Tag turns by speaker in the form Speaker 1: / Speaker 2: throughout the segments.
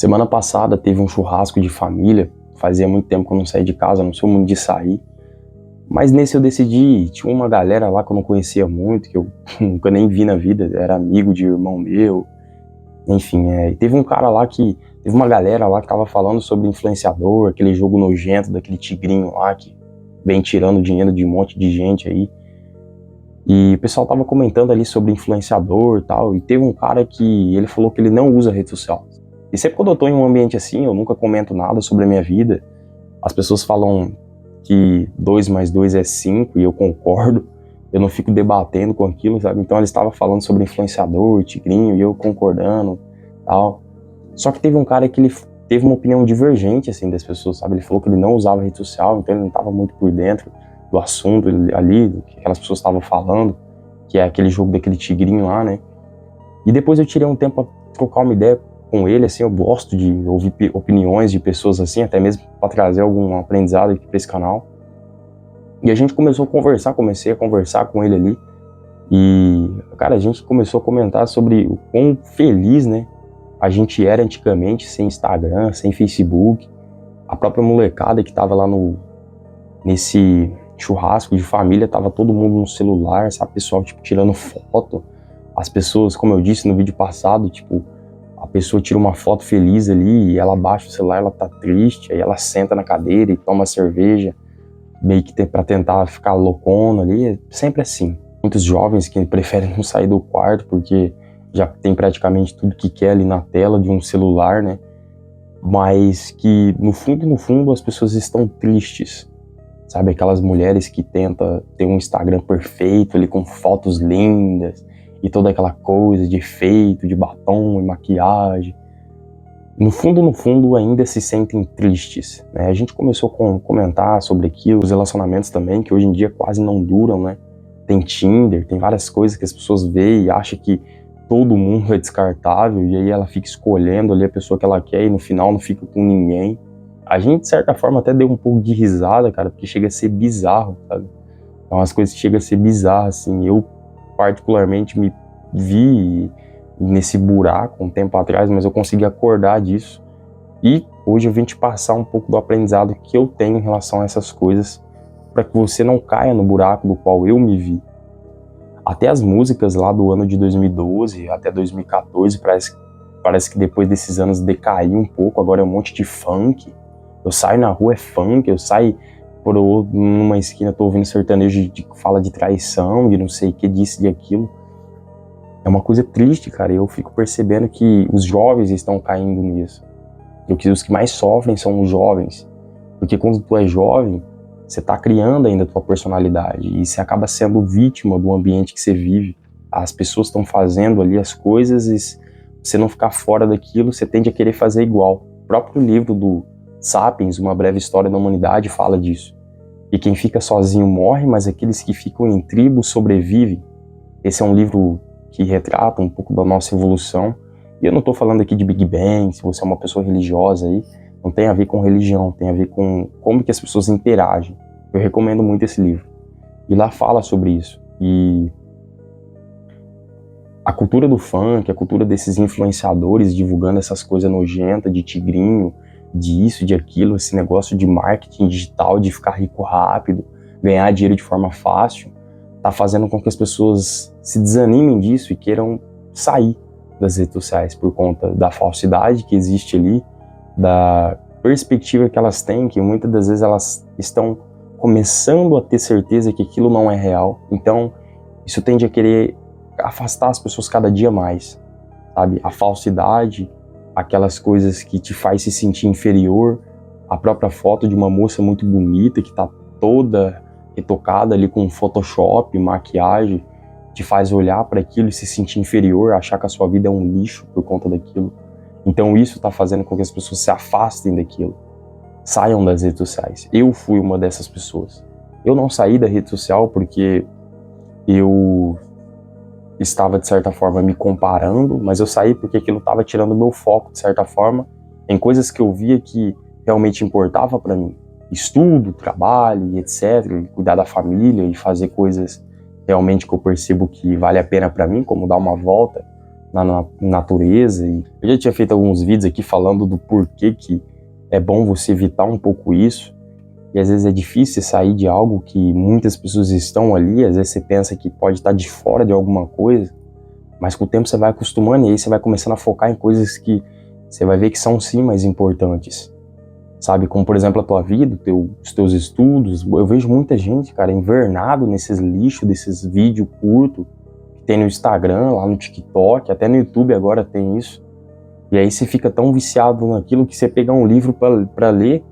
Speaker 1: Semana passada teve um churrasco de família, fazia muito tempo que eu não saía de casa, não sou muito de sair. Mas nesse eu decidi, tinha uma galera lá que eu não conhecia muito, que eu nunca nem vi na vida, era amigo de irmão meu, enfim. E teve um cara lá teve uma galera lá que tava falando sobre influenciador, aquele jogo nojento daquele tigrinho lá que vem tirando dinheiro de um monte de gente aí. E o pessoal tava comentando ali sobre influenciador e tal, e teve um cara que ele falou que ele não usa rede social. E sempre quando eu tô em um ambiente assim, eu nunca comento nada sobre a minha vida. As pessoas falam que 2 mais 2 é 5 e eu concordo. Eu não fico debatendo com aquilo, sabe? Então eles estavam falando sobre influenciador, tigrinho, e eu concordando, tal. Só que teve um cara que ele teve uma opinião divergente, assim, das pessoas, sabe? Ele falou que ele não usava rede social, então ele não estava muito por dentro do assunto ali, do que aquelas pessoas estavam falando, que é aquele jogo daquele tigrinho lá, né? E depois eu tirei um tempo pra trocar uma ideia com ele, assim, eu gosto de ouvir opiniões de pessoas assim, até mesmo para trazer algum aprendizado aqui para esse canal. E a gente começou a conversar, comecei a conversar com ele ali, e, cara, a gente começou a comentar sobre o quão feliz, né, a gente era antigamente, sem Instagram, sem Facebook. A própria molecada que tava lá nesse churrasco de família, tava todo mundo no celular, sabe, pessoal, tipo, tirando foto. As pessoas, como eu disse no vídeo passado, tipo, a pessoa tira uma foto feliz ali e ela baixa o celular, ela tá triste, aí ela senta na cadeira e toma cerveja, meio que pra tentar ficar loucona ali, é sempre assim. Muitos jovens que preferem não sair do quarto porque já tem praticamente tudo que quer ali na tela de um celular, né? Mas que no fundo as pessoas estão tristes, sabe? Aquelas mulheres que tentam ter um Instagram perfeito ali com fotos lindas, e toda aquela coisa de efeito, de batom e maquiagem. No fundo, ainda se sentem tristes, né? A gente começou a comentar sobre aquilo, os relacionamentos também, que hoje em dia quase não duram, né? Tem Tinder, tem várias coisas que as pessoas veem e acham que todo mundo é descartável, e aí ela fica escolhendo ali a pessoa que ela quer e no final não fica com ninguém. A gente, de certa forma, até deu um pouco de risada, cara, porque chega a ser bizarro, sabe? É umas coisas que chegam a ser bizarras, assim. Eu particularmente me vi nesse buraco um tempo atrás, mas eu consegui acordar disso. E hoje eu vim te passar um pouco do aprendizado que eu tenho em relação a essas coisas, para que você não caia no buraco do qual eu me vi. Até as músicas lá do ano de 2012 até 2014, parece que depois desses anos decaiu um pouco, agora é um monte de funk. Eu saio na rua, é funk, eu saio numa esquina, tô ouvindo sertanejo que fala de traição, de não sei o que, disso, de aquilo. É uma coisa triste, cara, eu fico percebendo que os jovens estão caindo nisso. E que os que mais sofrem são os jovens. Porque quando tu é jovem, você tá criando ainda a tua personalidade, e você acaba sendo vítima do ambiente que você vive. As pessoas estão fazendo ali as coisas, e você não ficar fora daquilo, você tende a querer fazer igual. O próprio livro do Sapiens, Uma Breve História da Humanidade, fala disso. E quem fica sozinho morre, mas aqueles que ficam em tribo sobrevivem. Esse é um livro que retrata um pouco da nossa evolução. E eu não estou falando aqui de Big Bang, se você é uma pessoa religiosa aí, não tem a ver com religião, tem a ver com como que as pessoas interagem. Eu recomendo muito esse livro. E lá fala sobre isso. E a cultura do funk, a cultura desses influenciadores divulgando essas coisas nojentas de tigrinho, de isso, de aquilo, esse negócio de marketing digital, de ficar rico rápido, ganhar dinheiro de forma fácil, tá fazendo com que as pessoas se desanimem disso e queiram sair das redes sociais por conta da falsidade que existe ali, da perspectiva que elas têm, que muitas das vezes elas estão começando a ter certeza que aquilo não é real. Então, isso tende a querer afastar as pessoas cada dia mais, sabe? A falsidade, aquelas coisas que te faz se sentir inferior, a própria foto de uma moça muito bonita que tá toda retocada ali com Photoshop, maquiagem, te faz olhar para aquilo e se sentir inferior, achar que a sua vida é um lixo por conta daquilo. Então isso tá fazendo com que as pessoas se afastem daquilo, saiam das redes sociais. Eu fui uma dessas pessoas. Eu não saí da rede social porque eu estava, de certa forma, me comparando, mas eu saí porque aquilo estava tirando o meu foco, de certa forma, em coisas que eu via que realmente importava para mim. Estudo, trabalho, etc. E cuidar da família e fazer coisas realmente que eu percebo que vale a pena para mim, como dar uma volta na natureza. E eu já tinha feito alguns vídeos aqui falando do porquê que é bom você evitar um pouco isso. E às vezes é difícil sair de algo que muitas pessoas estão ali, às vezes você pensa que pode estar de fora de alguma coisa, mas com o tempo você vai acostumando e aí você vai começando a focar em coisas que você vai ver que são sim mais importantes, sabe? Como por exemplo a tua vida, os teus estudos. Eu vejo muita gente, cara, invernado nesses lixos, desses vídeos curtos que tem no Instagram, lá no TikTok, até no YouTube agora tem isso. E aí você fica tão viciado naquilo que você pegar um livro para ler,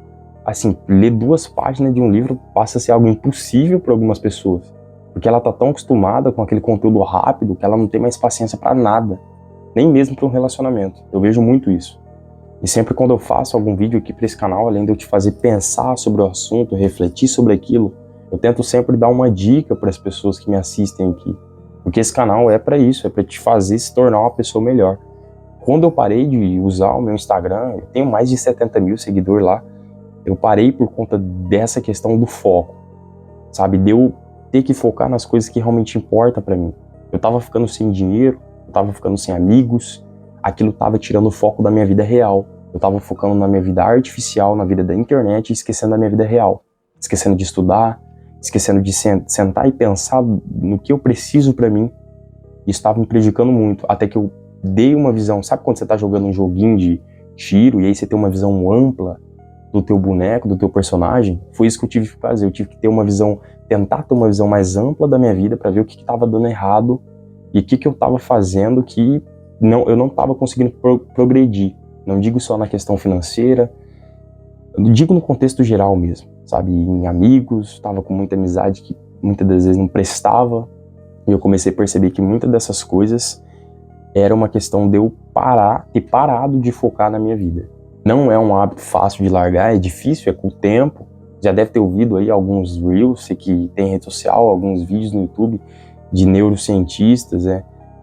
Speaker 1: assim, ler 2 páginas de um livro passa a ser algo impossível para algumas pessoas. Porque ela tá tão acostumada com aquele conteúdo rápido que ela não tem mais paciência para nada. Nem mesmo para um relacionamento. Eu vejo muito isso. E sempre quando eu faço algum vídeo aqui para esse canal, além de eu te fazer pensar sobre o assunto, refletir sobre aquilo, eu tento sempre dar uma dica para as pessoas que me assistem aqui. Porque esse canal é para isso, é para te fazer se tornar uma pessoa melhor. Quando eu parei de usar o meu Instagram, eu tenho mais de 70 mil seguidores lá, eu parei por conta dessa questão do foco, sabe? De eu ter que focar nas coisas que realmente importam pra mim. Eu tava ficando sem dinheiro, eu tava ficando sem amigos, aquilo tava tirando o foco da minha vida real. Eu tava focando na minha vida artificial, na vida da internet e esquecendo da minha vida real. Esquecendo de estudar, esquecendo de sentar e pensar no que eu preciso pra mim. Isso tava me prejudicando muito, até que eu dei uma visão. Sabe quando você tá jogando um joguinho de tiro e aí você tem uma visão ampla do teu boneco, do teu personagem? Foi isso que eu tive que fazer. Eu tive que ter uma visão, tentar ter uma visão mais ampla da minha vida para ver o que estava dando errado e o que eu estava fazendo que eu não estava conseguindo progredir. Não digo só na questão financeira, eu digo no contexto geral mesmo, sabe? Em amigos, estava com muita amizade que muitas das vezes não prestava, e eu comecei a perceber que muitas dessas coisas era uma questão de eu ter parado de focar na minha vida. Não é um hábito fácil de largar, é difícil, é com o tempo. Já deve ter ouvido aí alguns reels, sei que tem rede social, alguns vídeos no YouTube de neurocientistas,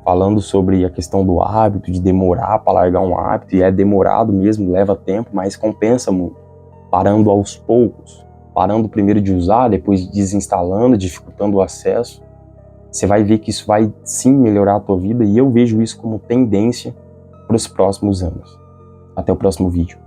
Speaker 1: falando sobre a questão do hábito, de demorar para largar um hábito, e é demorado mesmo, leva tempo, mas compensa muito. Parando aos poucos, parando primeiro de usar, depois desinstalando, dificultando o acesso, você vai ver que isso vai sim melhorar a tua vida, e eu vejo isso como tendência para os próximos anos. Até o próximo vídeo.